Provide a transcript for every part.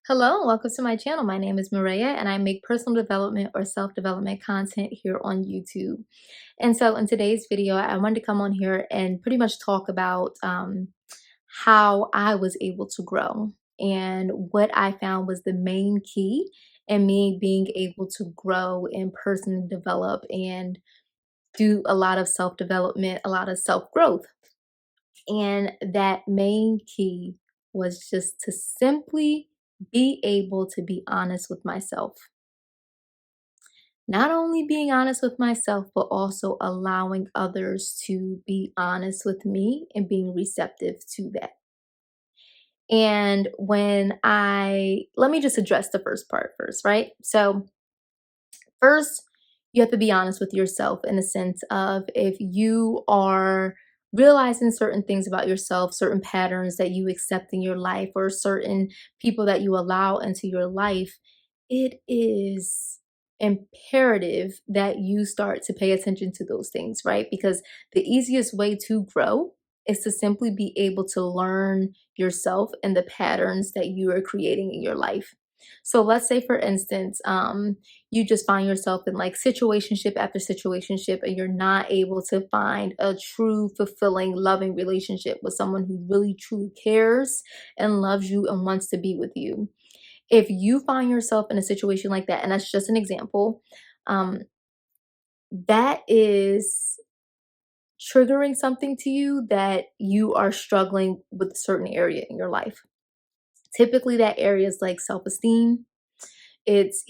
Hello, and welcome to my channel. My name is Maria, and I make personal development or self-development content here on YouTube. And so in today's video, I wanted to come on here and pretty much talk about how I was able to grow and what I found was the main key in me being able to grow and personally develop and do a lot of self-development, a lot of self-growth. And that main key was just to simply be able to be honest with myself. Not only being honest with myself, but also allowing others to be honest with me and being receptive to that. And let me just address the first part first, right? So, first, you have to be honest with yourself in the sense of if you are realizing certain things about yourself, certain patterns that you accept in your life, or certain people that you allow into your life, it is imperative that you start to pay attention to those things, right? Because the easiest way to grow is to simply be able to learn yourself and the patterns that you are creating in your life. So let's say, for instance, you just find yourself in like situationship after situationship, and you're not able to find a true, fulfilling, loving relationship with someone who really truly cares and loves you and wants to be with you. If you find yourself in a situation like that, and that's just an example, um, that is triggering something to you that you are struggling with a certain area in your life. Typically, that area is like self esteem. It's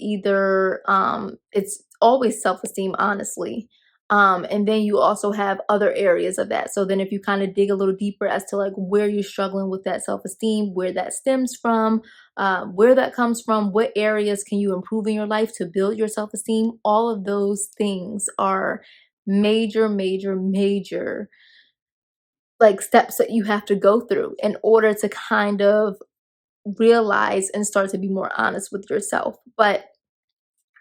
always self-esteem, honestly. And then you also have other areas of that. So then if you kind of dig a little deeper as to like where you're struggling with that self-esteem, where that stems from, where that comes from, what areas can you improve in your life to build your self-esteem, all of those things are major, major, major like steps that you have to go through in order to kind of realize and start to be more honest with yourself. But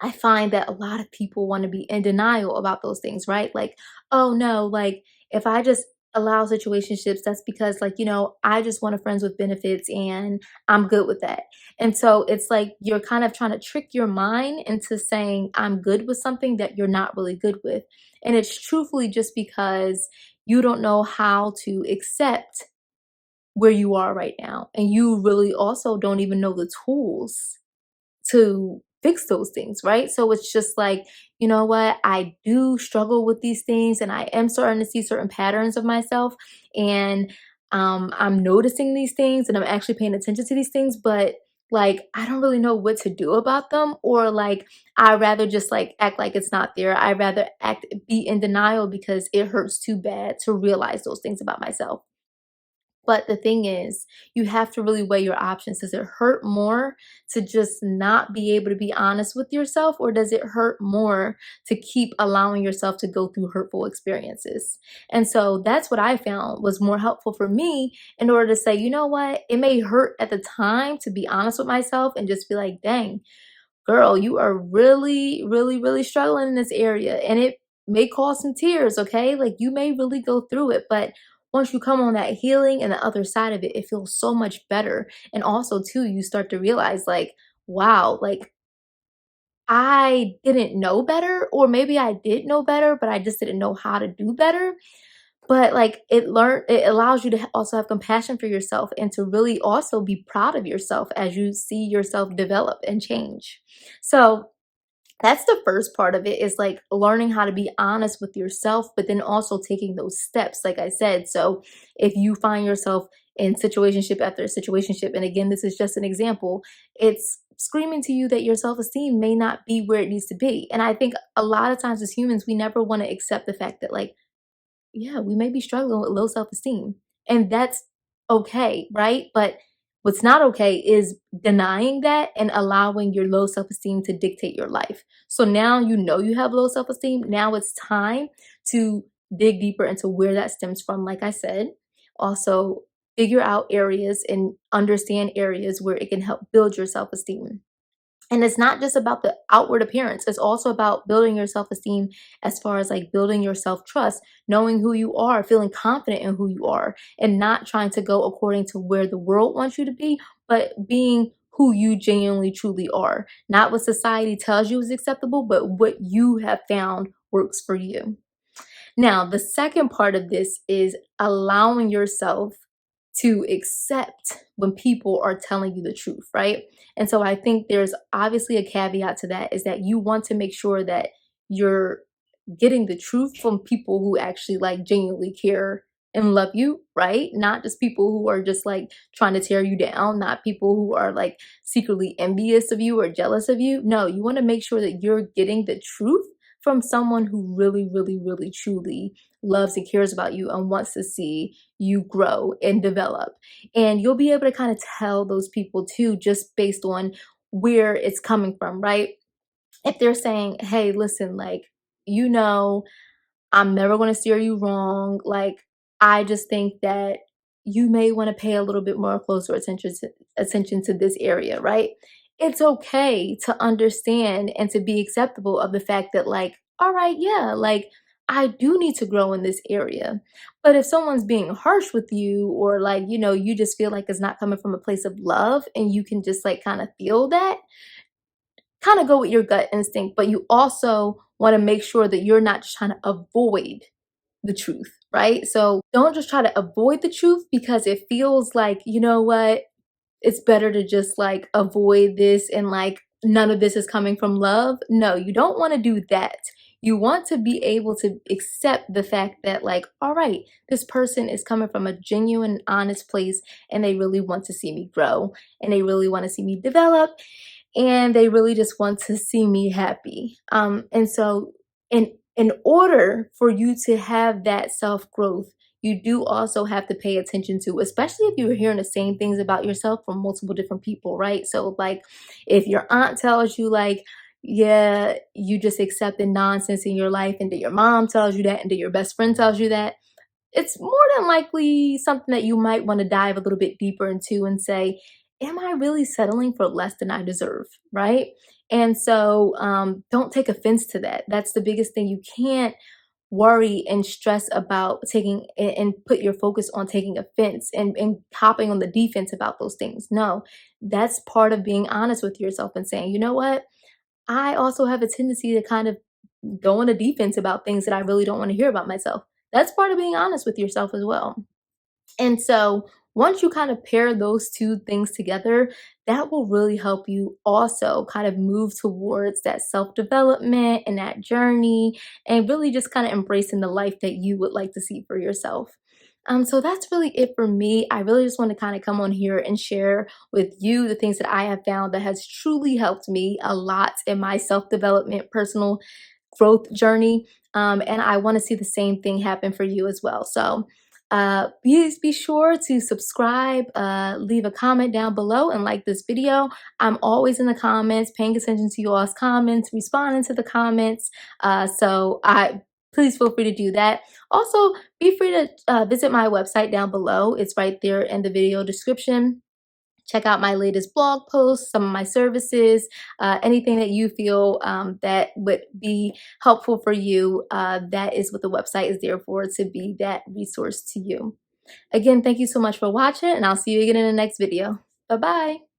I find that a lot of people want to be in denial about those things, right? Like, oh no, like if I just allow situationships, that's because like, I just want a friends with benefits and I'm good with that. And so it's like you're kind of trying to trick your mind into saying I'm good with something that you're not really good with. And it's truthfully just because you don't know how to accept where you are right now. And you really also don't even know the tools to fix those things, right? So it's just like, you know what? I do struggle with these things and I am starting to see certain patterns of myself and I'm noticing these things and I'm actually paying attention to these things, but like I don't really know what to do about them, or like I rather just like act like it's not there. I rather be in denial because it hurts too bad to realize those things about myself. But the thing is, you have to really weigh your options. Does it hurt more to just not be able to be honest with yourself, or does it hurt more to keep allowing yourself to go through hurtful experiences? And so that's what I found was more helpful for me in order to say, you know what, it may hurt at the time to be honest with myself and just be like, dang, girl, you are really, really, really struggling in this area. And it may cause some tears, okay? Like you may really go through it, but once you come on that healing and the other side of it, it feels so much better. And also, too, you start to realize, like, wow, like I didn't know better, or maybe I did know better, but I just didn't know how to do better. But like it allows you to also have compassion for yourself and to really also be proud of yourself as you see yourself develop and change. So that's the first part of it, is like learning how to be honest with yourself, but then also taking those steps, like I said. So if you find yourself in situationship after situationship, and again, this is just an example, it's screaming to you that your self-esteem may not be where it needs to be. And I think a lot of times as humans, we never want to accept the fact that like, yeah, we may be struggling with low self-esteem, and that's okay, right? But what's not okay is denying that and allowing your low self-esteem to dictate your life. So now you know you have low self-esteem. Now it's time to dig deeper into where that stems from, like I said. Also, figure out areas and understand areas where it can help build your self-esteem. And it's not just about the outward appearance, it's also about building your self-esteem as far as like building your self-trust, knowing who you are, feeling confident in who you are, and not trying to go according to where the world wants you to be, but being who you genuinely truly are. Not what society tells you is acceptable, but what you have found works for you. Now, the second part of this is allowing yourself to accept when people are telling you the truth, right? And so I think there's obviously a caveat to that, is that you want to make sure that you're getting the truth from people who actually like genuinely care and love you, right? Not just people who are just like trying to tear you down, not people who are like secretly envious of you or jealous of you. No, you want to make sure that you're getting the truth from someone who really, really, really, truly loves and cares about you and wants to see you grow and develop. And you'll be able to kind of tell those people too, just based on where it's coming from, right? If they're saying, hey, listen, like, you know, I'm never going to steer you wrong. Like, I just think that you may want to pay a little bit more closer attention to this area, right? It's okay to understand and to be acceptable of the fact that, like, all right, yeah, like, I do need to grow in this area. But if someone's being harsh with you, or like, you just feel like it's not coming from a place of love and you can just like kind of feel that, kind of go with your gut instinct, but you also want to make sure that you're not just trying to avoid the truth, right? So don't just try to avoid the truth because it feels like, you know what, it's better to just like avoid this and like none of this is coming from love. No, you don't want to do that. You want to be able to accept the fact that, like, all right, this person is coming from a genuine, honest place and they really want to see me grow and they really want to see me develop and they really just want to see me happy. And so, in order for you to have that self growth, you do also have to pay attention to, especially if you're hearing the same things about yourself from multiple different people, right? So, like, if your aunt tells you, like, yeah, you just accepted nonsense in your life, and that your mom tells you that, and that your best friend tells you that, it's more than likely something that you might want to dive a little bit deeper into and say, am I really settling for less than I deserve? Right. And so don't take offense to that. That's the biggest thing. You can't worry and stress about taking and put your focus on taking offense and hopping on the defense about those things. No, that's part of being honest with yourself and saying, you know what? I also have a tendency to kind of go on a defense about things that I really don't want to hear about myself. That's part of being honest with yourself as well. And so once you kind of pair those two things together, that will really help you also kind of move towards that self development and that journey, and really just kind of embracing the life that you would like to see for yourself. So that's really it for me. I really just want to kind of come on here and share with you the things that I have found that has truly helped me a lot in my self development, personal growth journey. And I want to see the same thing happen for you as well. So please be sure to subscribe, leave a comment down below, and like this video. I'm always in the comments, paying attention to you all's comments, responding to the comments. So I please feel free to do that. Also, be free to visit my website down below. It's right there in the video description. Check out my latest blog posts, some of my services, anything that you feel that would be helpful for you. That is what the website is there for, to be that resource to you. Again, thank you so much for watching, and I'll see you again in the next video. Bye-bye.